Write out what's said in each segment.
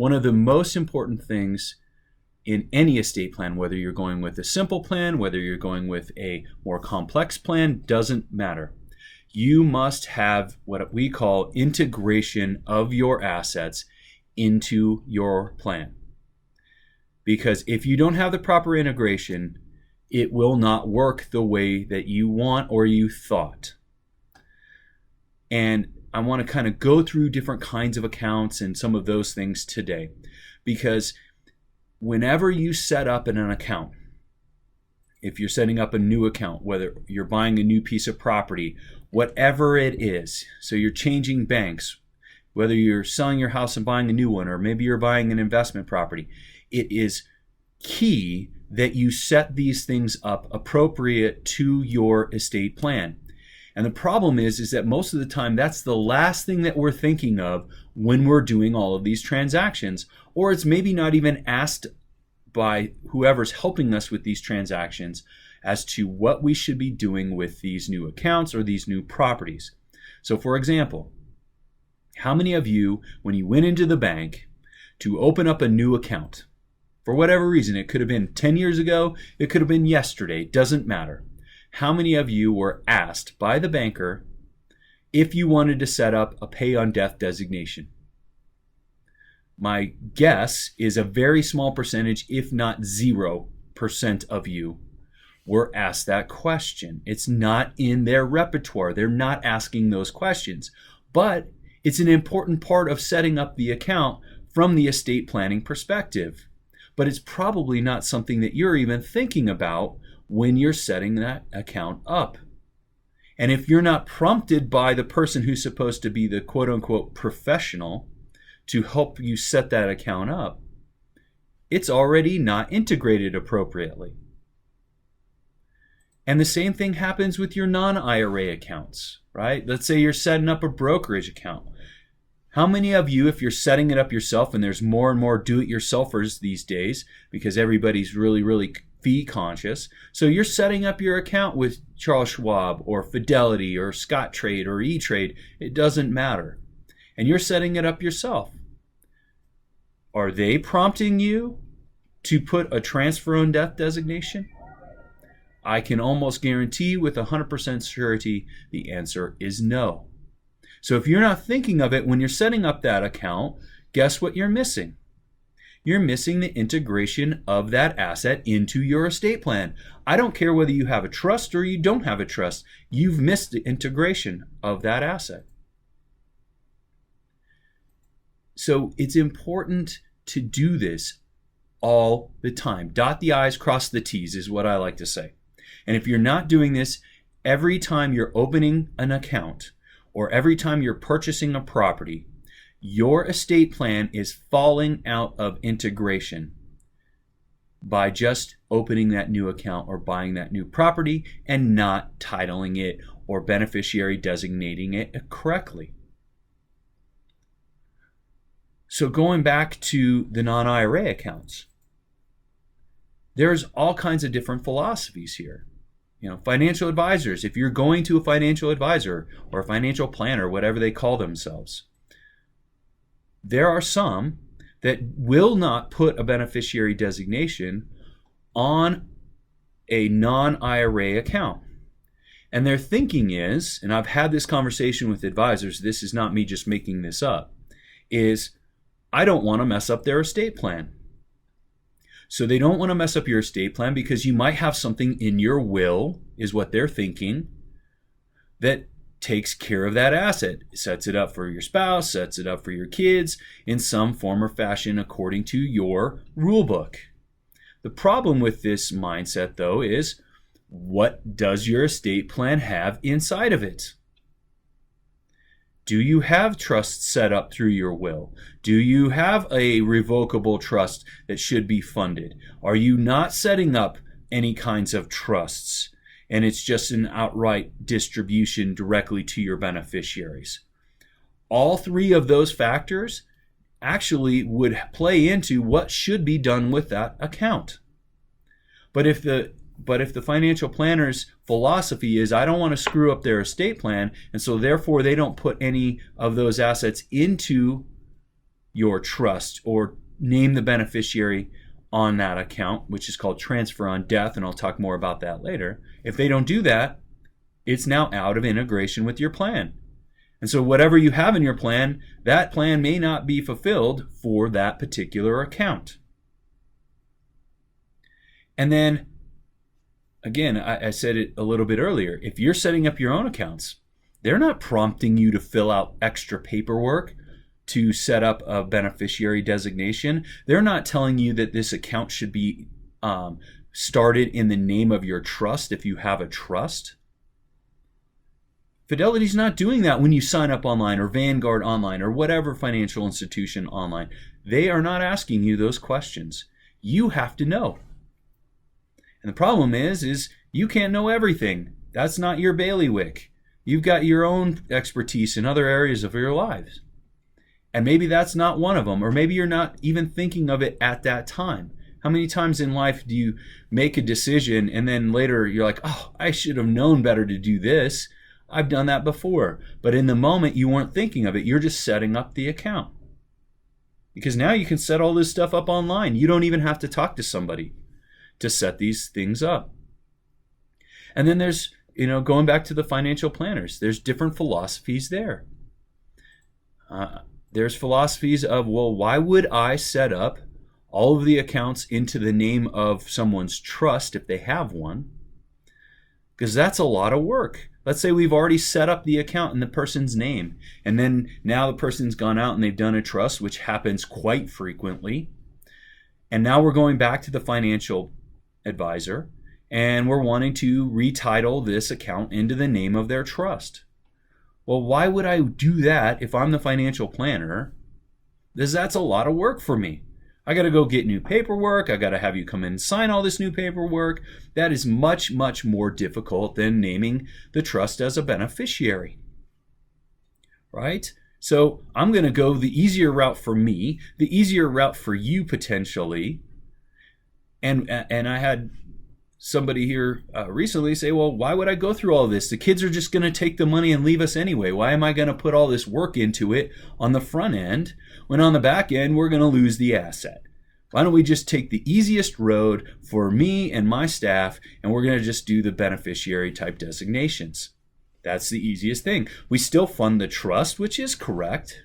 one of the most important things in any estate plan, whether you're going with a simple plan, whether you're going with a more complex plan, doesn't matter. You must have what we call integration of your assets into your plan. Because if you don't have the proper integration, it will not work the way that you want or you thought. And I want to kind of go through different kinds of accounts and some of those things today. Because whenever you set up an account, if you're setting up a new account, whether you're buying a new piece of property, whatever it is, so you're changing banks, whether you're selling your house and buying a new one, or maybe you're buying an investment property, it is key that you set these things up appropriate to your estate plan. And the problem is that most of the time that's the last thing that we're thinking of when we're doing all of these transactions, or it's maybe not even asked by whoever's helping us with these transactions as to what we should be doing with these new accounts or these new properties. So for example, how many of you, when you went into the bank to open up a new account, for whatever reason, it could have been 10 years ago, it could have been yesterday, doesn't matter. How many of you were asked by the banker if you wanted to set up a pay on death designation? My guess is a very small percentage, if not 0% of you were asked that question. It's not in their repertoire. They're not asking those questions. But it's an important part of setting up the account from the estate planning perspective. But it's probably not something that you're even thinking about when you're setting that account up. And if you're not prompted by the person who's supposed to be the quote-unquote professional to help you set that account up, it's already not integrated appropriately. And the same thing happens with your non-IRA accounts, right? Let's say you're setting up a brokerage account. How many of you, if you're setting it up yourself, and there's more and more do-it-yourselfers these days because everybody's really fee conscious, so you're setting up your account with Charles Schwab or Fidelity or Scottrade or E-Trade, it doesn't matter, and you're setting it up yourself. Are they prompting you to put a transfer on death designation? I can almost guarantee with 100% surety the answer is no. So if you're not thinking of it when you're setting up that account, guess what you're missing? You're missing the integration of that asset into your estate plan. I don't care whether you have a trust or you don't have a trust. You've missed the integration of that asset. So it's important to do this all the time. Dot the I's, cross the T's is what I like to say. And if you're not doing this every time you're opening an account or every time you're purchasing a property, your estate plan is falling out of integration by just opening that new account or buying that new property and not titling it or beneficiary designating it correctly. So going back to the non-IRA accounts, there's all kinds of different philosophies here. Financial advisors, if you're going to a financial advisor or a financial planner, whatever they call themselves, there are some that will not put a beneficiary designation on a non-IRA account. And their thinking is, and I've had this conversation with advisors, this is not me just making this up, is I don't want to mess up their estate plan. So they don't want to mess up your estate plan because you might have something in your will, is what they're thinking, that takes care of that asset, sets it up for your spouse, sets it up for your kids in some form or fashion according to your rule book. The problem with this mindset, though, is what does your estate plan have inside of it? Do you have trusts set up through your will? Do you have a revocable trust that should be funded? Are you not setting up any kinds of trusts and it's just an outright distribution directly to your beneficiaries? All three of those factors actually would play into what should be done with that account. But if the financial planner's philosophy is I don't want to screw up their estate plan, and so therefore they don't put any of those assets into your trust or name the beneficiary on that account, which is called transfer on death, and I'll talk more about that later. If they don't do that, it's now out of integration with your plan. And so whatever you have in your plan, that plan may not be fulfilled for that particular account. And then, again, I said it a little bit earlier, if you're setting up your own accounts, they're not prompting you to fill out extra paperwork to set up a beneficiary designation. They're not telling you that this account should be started in the name of your trust if you have a trust. Fidelity's not doing that when you sign up online, or Vanguard online, or whatever financial institution online. They are not asking you those questions. You have to know. And the problem is you can't know everything. That's not your bailiwick. You've got your own expertise in other areas of your lives. And maybe that's not one of them, or maybe you're not even thinking of it at that time. How many times in life do you make a decision and then later you're like, oh, I should have known better to do this. I've done that before. But in the moment, you weren't thinking of it. You're just setting up the account. Because now you can set all this stuff up online. You don't even have to talk to somebody to set these things up. And then there's, going back to the financial planners, there's different philosophies there. There's philosophies of, well, why would I set up all of the accounts into the name of someone's trust if they have one? Because that's a lot of work. Let's say we've already set up the account in the person's name, and then now the person's gone out and they've done a trust, which happens quite frequently. And now we're going back to the financial advisor, and we're wanting to retitle this account into the name of their trust. Well, why would I do that if I'm the financial planner? Because that's a lot of work for me. I got to go get new paperwork. I got to have you come in and sign all this new paperwork. That is much, much more difficult than naming the trust as a beneficiary, right? So I'm going to go the easier route for me, the easier route for you potentially. And I had somebody here recently say, well, why would I go through all this? The kids are just going to take the money and leave us anyway. Why am I going to put all this work into it on the front end when on the back end we're going to lose the asset? Why don't we just take the easiest road for me and my staff, and we're going to just do the beneficiary type designations? That's the easiest thing. We still fund the trust, which is correct,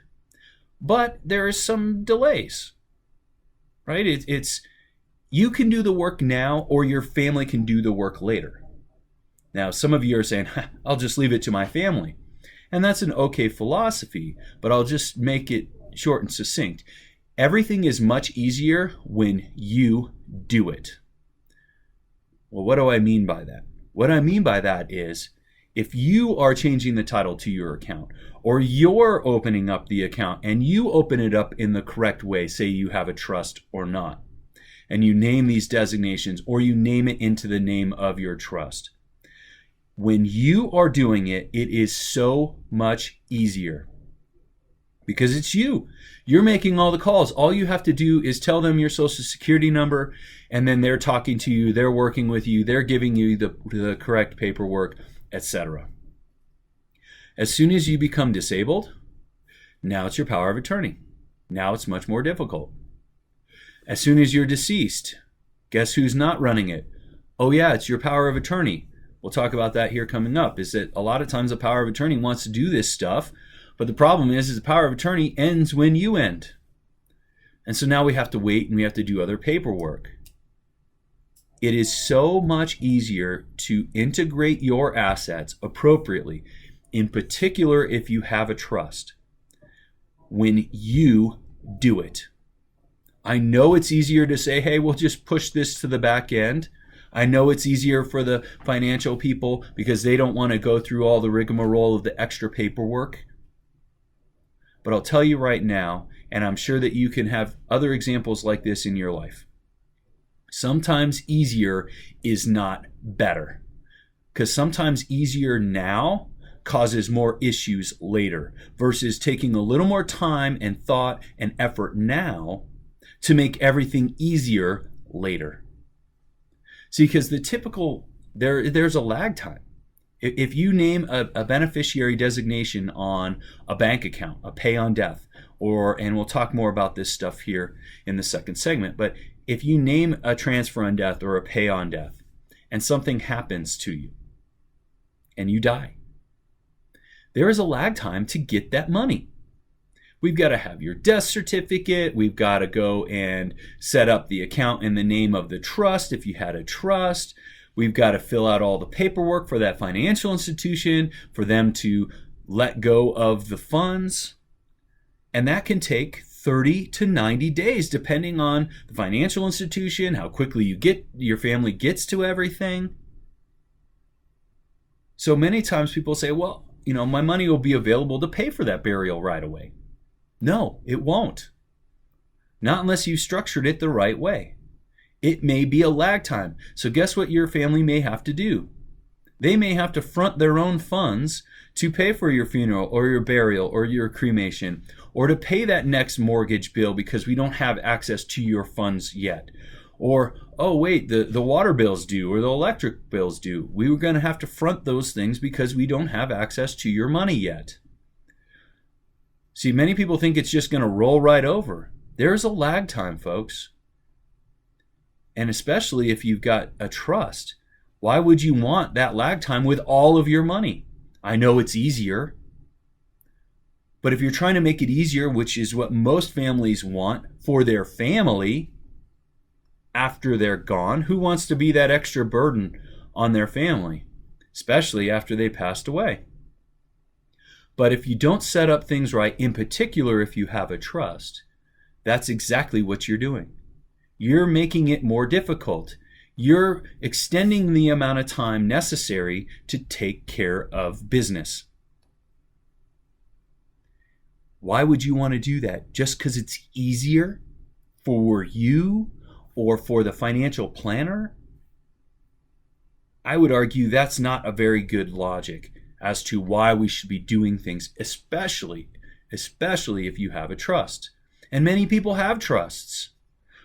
but there is some delays, right? It's you can do the work now, or your family can do the work later. Now, some of you are saying, I'll just leave it to my family. And that's an okay philosophy, but I'll just make it short and succinct. Everything is much easier when you do it. Well, what do I mean by that? What I mean by that is, if you are changing the title to your account, or you're opening up the account and you open it up in the correct way, say you have a trust or not, and you name these designations, or you name it into the name of your trust. When you are doing it, it is so much easier because it's you. You're making all the calls. All you have to do is tell them your social security number, and then they're talking to you, they're working with you, they're giving you the correct paperwork, etc. As soon as you become disabled, now it's your power of attorney. Now it's much more difficult. As soon as you're deceased, guess who's not running it? Oh yeah, it's your power of attorney. We'll talk about that here coming up, is that a lot of times the power of attorney wants to do this stuff, but the problem is the power of attorney ends when you end. And so now we have to wait and we have to do other paperwork. It is so much easier to integrate your assets appropriately, in particular if you have a trust, when you do it. I know it's easier to say, hey, we'll just push this to the back end. I know it's easier for the financial people because they don't want to go through all the rigmarole of the extra paperwork. But I'll tell you right now, and I'm sure that you can have other examples like this in your life. Sometimes easier is not better, because sometimes easier now causes more issues later versus taking a little more time and thought and effort now to make everything easier later. See, because the typical, there's a lag time. If you name a beneficiary designation on a bank account, a pay on death, and we'll talk more about this stuff here in the second segment, but if you name a transfer on death or a pay on death and something happens to you and you die, there is a lag time to get that money. We've got to have your death certificate. We've got to go and set up the account in the name of the trust if you had a trust. We've got to fill out all the paperwork for that financial institution for them to let go of the funds. And that can take 30 to 90 days, depending on the financial institution, how quickly your family gets to everything. So many times people say, well, my money will be available to pay for that burial right away. No, it won't. Not unless you structured it the right way. It may be a lag time. So guess what your family may have to do? They may have to front their own funds to pay for your funeral or your burial or your cremation, or to pay that next mortgage bill because we don't have access to your funds yet. Or, oh wait, the water bill's due or the electric bill's due. We were going to have to front those things because we don't have access to your money yet. See, many people think it's just going to roll right over. There's a lag time, folks. And especially if you've got a trust, why would you want that lag time with all of your money? I know it's easier, but if you're trying to make it easier, which is what most families want for their family after they're gone, who wants to be that extra burden on their family, especially after they passed away? But if you don't set up things right, in particular if you have a trust, that's exactly what you're doing. You're making it more difficult. You're extending the amount of time necessary to take care of business. Why would you want to do that? Just because it's easier for you or for the financial planner? I would argue that's not a very good logic as to why we should be doing things, especially if you have a trust. And many people have trusts.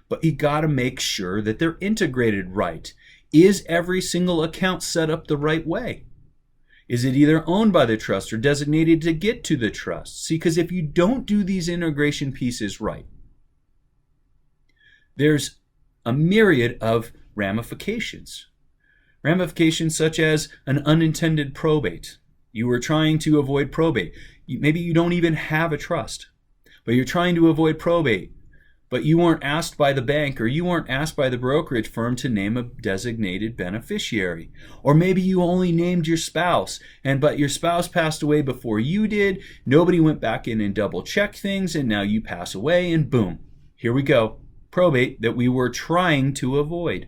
But you got to make sure that they're integrated right. Is every single account set up the right way? Is it either owned by the trust or designated to get to the trust? See, because if you don't do these integration pieces right, there's a myriad of ramifications. Ramifications such as an unintended probate. You were trying to avoid probate. Maybe you don't even have a trust, but you're trying to avoid probate. But you weren't asked by the bank or you weren't asked by the brokerage firm to name a designated beneficiary. Or maybe you only named your spouse, but your spouse passed away before you did. Nobody went back in and double checked things, and now you pass away, and boom, here we go. Probate that we were trying to avoid.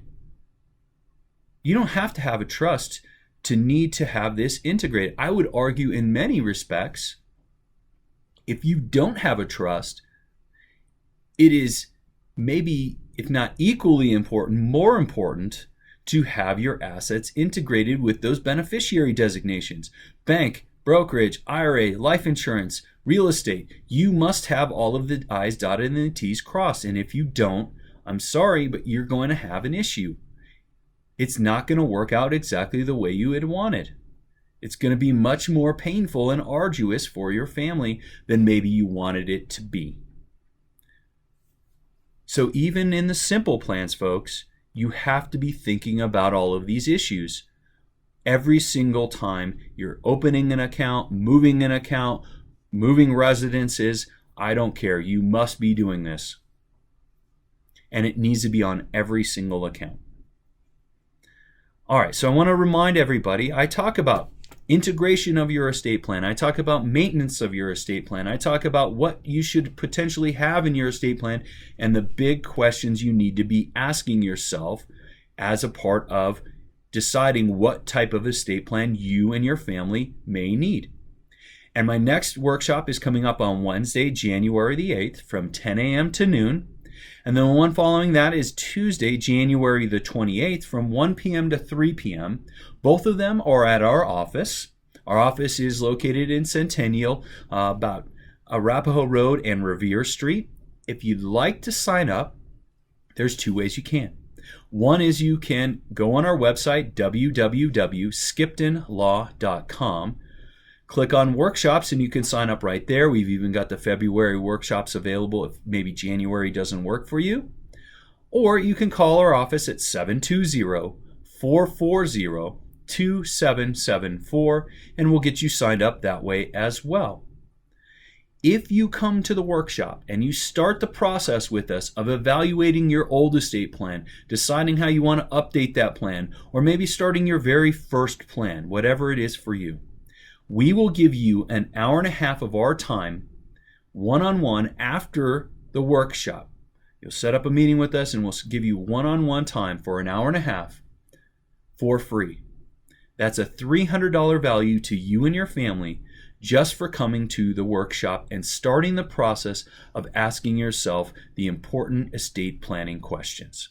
You don't have to have a trust to need to have this integrated. I would argue in many respects, if you don't have a trust, it is maybe, if not equally important, more important to have your assets integrated with those beneficiary designations. Bank, brokerage, IRA, life insurance, real estate. You must have all of the I's dotted and the T's crossed. And if you don't, I'm sorry, but you're going to have an issue. It's not going to work out exactly the way you had wanted. It's going to be much more painful and arduous for your family than maybe you wanted it to be. So even in the simple plans, folks, you have to be thinking about all of these issues. Every single time you're opening an account, moving residences, I don't care. You must be doing this. And it needs to be on every single account. All right, so I want to remind everybody, I talk about integration of your estate plan. I talk about maintenance of your estate plan. I talk about what you should potentially have in your estate plan and the big questions you need to be asking yourself as a part of deciding what type of estate plan you and your family may need. And my next workshop is coming up on Wednesday, January the 8th from 10 a.m. to noon. And then the one following that is Tuesday, January the 28th from 1 p.m. to 3 p.m. Both of them are at our office. Our office is located in Centennial, about Arapahoe Road and Revere Street. If you'd like to sign up, there's two ways you can. One is you can go on our website, www.skiptonlaw.com, Click on workshops and you can sign up right there. We've even got the February workshops available if maybe January doesn't work for you. Or you can call our office at 720-440-2774 and we'll get you signed up that way as well. If you come to the workshop and you start the process with us of evaluating your old estate plan, deciding how you want to update that plan, or maybe starting your very first plan, whatever it is for you, we will give you an hour and a half of our time, one-on-one, after the workshop. You'll set up a meeting with us and we'll give you one-on-one time for an hour and a half for free. That's a $300 value to you and your family just for coming to the workshop and starting the process of asking yourself the important estate planning questions.